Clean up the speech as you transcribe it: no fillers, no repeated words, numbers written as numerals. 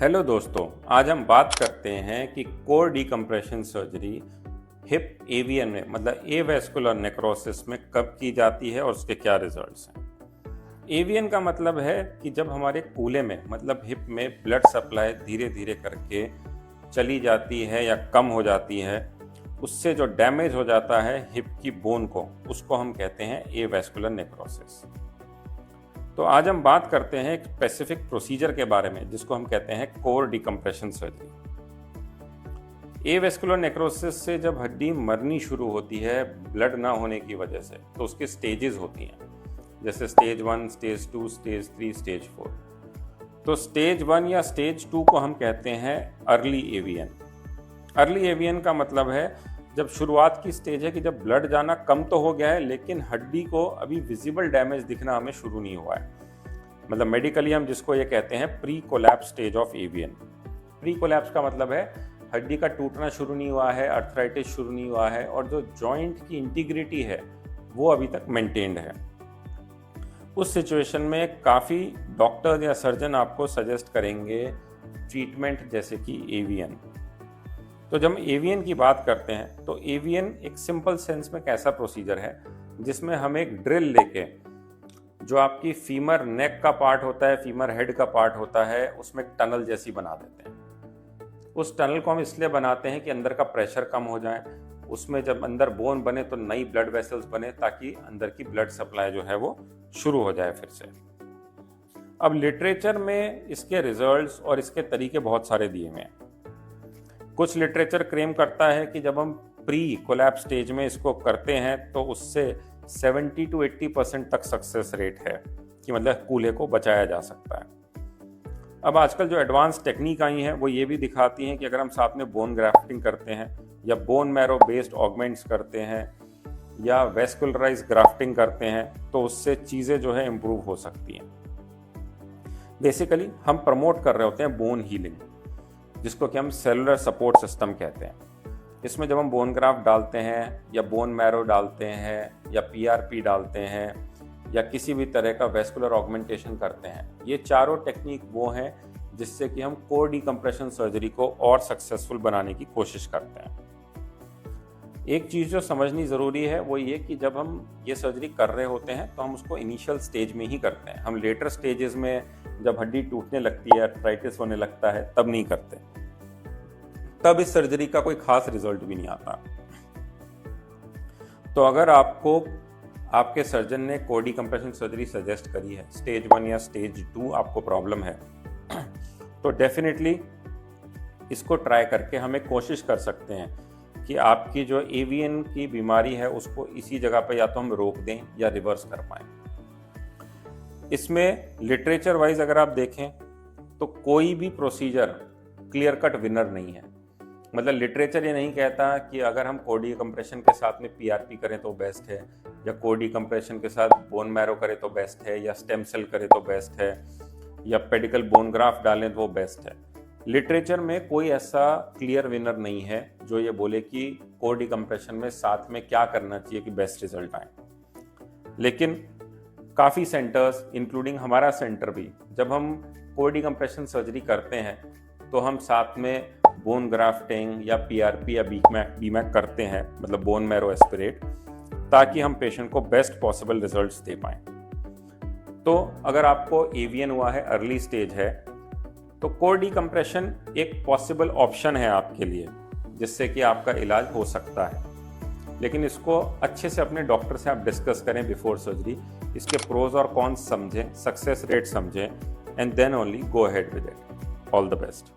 Hello दोस्तों, आज हम बात करते हैं कि core decompression surgery hip AVN में मतलब एवेस्कुलर नेक्रोसिस में कब की जाती है और उसके क्या रिजल्ट्स हैं। एवीएन का मतलब है कि जब हमारे कूल्हे में मतलब हिप में ब्लड सप्लाई धीरे धीरे करके चली जाती है या कम हो जाती है, उससे जो डैमेज हो जाता है हिप की बोन को, उसको हम कहते हैं एवेस्कुलर नेक्रोसिस। तो आज हम बात करते हैं एक स्पेसिफिक प्रोसीजर के बारे में जिसको हम कहते हैं core decompression surgery. Avascular necrosis से जब हड्डी मरनी शुरू होती है ब्लड ना होने की वजह से, तो उसके स्टेजेस होती हैं, जैसे स्टेज 1, स्टेज 2, स्टेज 3, स्टेज 4। तो स्टेज 1 या स्टेज 2 को हम कहते हैं अर्ली एवीएन। अर्ली एवीएन का मतलब है जब शुरुआत की स्टेज है कि जब ब्लड जाना कम तो हो गया है लेकिन हड्डी को अभी विजिबल डैमेज दिखना हमें शुरू नहीं हुआ है। मतलब मेडिकली हम जिसको ये कहते हैं pre collapse stage of AVN. Pre collapse का मतलब है हड्डी का टूटना शुरू नहीं हुआ है, अर्थराइटिस शुरू नहीं हुआ है और जो जॉइंट की इंटीग्रिटी है वो अभी तक मेंटेन्ड है। उस सिचुएशन में काफ़ी डॉक्टर या सर्जन आपको सजेस्ट करेंगे ट्रीटमेंट जैसे कि एवीएन। तो जब हम एवीएन की बात करते हैं तो एवीएन एक सिंपल सेंस में कैसा प्रोसीजर है जिसमें हम एक ड्रिल लेके जो आपकी फीमर नेक का पार्ट होता है, फीमर हेड का पार्ट होता है, उसमें एक टनल जैसी बना देते हैं। उस टनल को हम इसलिए बनाते हैं कि अंदर का प्रेशर कम हो जाए, उसमें जब अंदर बोन बने तो नई ब्लड वेसल्स बने ताकि अंदर की ब्लड सप्लाई जो है वो शुरू हो जाए फिर से। अब लिटरेचर में इसके रिजल्ट्स और इसके तरीके बहुत सारे दिए हुए हैं। कुछ लिटरेचर क्लेम करता है कि जब हम प्री कोलैप्स स्टेज में इसको करते हैं तो उससे 70 to 80% तक सक्सेस रेट है कि मतलब कूल्हे को बचाया जा सकता है। अब आजकल जो एडवांस टेक्निक आई हैं वो ये भी दिखाती हैं कि अगर हम साथ में बोन ग्राफ्टिंग करते हैं या बोन मैरो बेस्ड ऑगमेंट्स करते हैं या वेस्कुलराइज ग्राफ्टिंग करते हैं तो उससे चीज़ें जो है इम्प्रूव हो सकती हैं। बेसिकली हम प्रमोट कर रहे होते हैं बोन हीलिंग, जिसको कि हम सेलुलर सपोर्ट सिस्टम कहते हैं। इसमें जब हम बोन ग्राफ्ट डालते हैं या बोन मैरो डालते हैं या पीआरपी डालते हैं या किसी भी तरह का वेस्कुलर ऑगमेंटेशन करते हैं, ये चारों टेक्निक वो हैं जिससे कि हम कोर डिकम्प्रेशन सर्जरी को और सक्सेसफुल बनाने की कोशिश करते हैं। एक चीज़ जो समझनी ज़रूरी है वो ये कि जब हम ये सर्जरी कर रहे होते हैं तो हम उसको इनिशियल स्टेज में ही करते हैं। हम लेटर स्टेजेस में जब हड्डी टूटने लगती है, अर्थराइटिस होने लगता है, तब नहीं करते। तब इस सर्जरी का कोई खास रिजल्ट भी नहीं आता। तो अगर आपको आपके सर्जन ने कोर डिकम्प्रेशन सर्जरी सजेस्ट करी है, स्टेज 1 या स्टेज 2 आपको प्रॉब्लम है, तो डेफिनेटली इसको ट्राई करके हम एक कोशिश कर सकते हैं कि आपकी जो एवीएन की बीमारी है उसको इसी जगह पे या तो हम रोक दें या रिवर्स कर पाएं। इसमें लिटरेचर वाइज अगर आप देखें तो कोई भी प्रोसीजर क्लियर कट विनर नहीं है। मतलब लिटरेचर ये नहीं कहता कि अगर हम कोर डिकम्प्रेशन के साथ में पीआरपी करें तो बेस्ट है, या कोर डिकम्प्रेशन के साथ बोन मैरो करें तो बेस्ट है, या स्टेम सेल करें तो बेस्ट है, या पेडिकल बोन ग्राफ्ट डालें तो वो बेस्ट है। लिटरेचर में कोई ऐसा क्लियर विनर नहीं है जो ये बोले कि कोर डिकम्प्रेशन में साथ में क्या करना चाहिए कि बेस्ट रिजल्ट आए। लेकिन काफ़ी सेंटर्स इंक्लूडिंग हमारा सेंटर भी, जब हम कोर डिकम्प्रेशन सर्जरी करते हैं तो हम साथ में बोन ग्राफ्टिंग या पीआरपी या बीमैक करते हैं, मतलब बोन मैरो एस्पिरेट, ताकि हम पेशेंट को बेस्ट पॉसिबल रिजल्ट्स दे पाएँ। तो अगर आपको एवीएन हुआ है, अर्ली स्टेज है, तो कोर डिकम्प्रेशन एक पॉसिबल ऑप्शन है आपके लिए जिससे कि आपका इलाज हो सकता है। लेकिन इसको अच्छे से अपने डॉक्टर से आप डिस्कस करें बिफोर सर्जरी, इसके प्रोज और कॉन्स समझें, सक्सेस रेट समझें, and then only go ahead with it. All the best.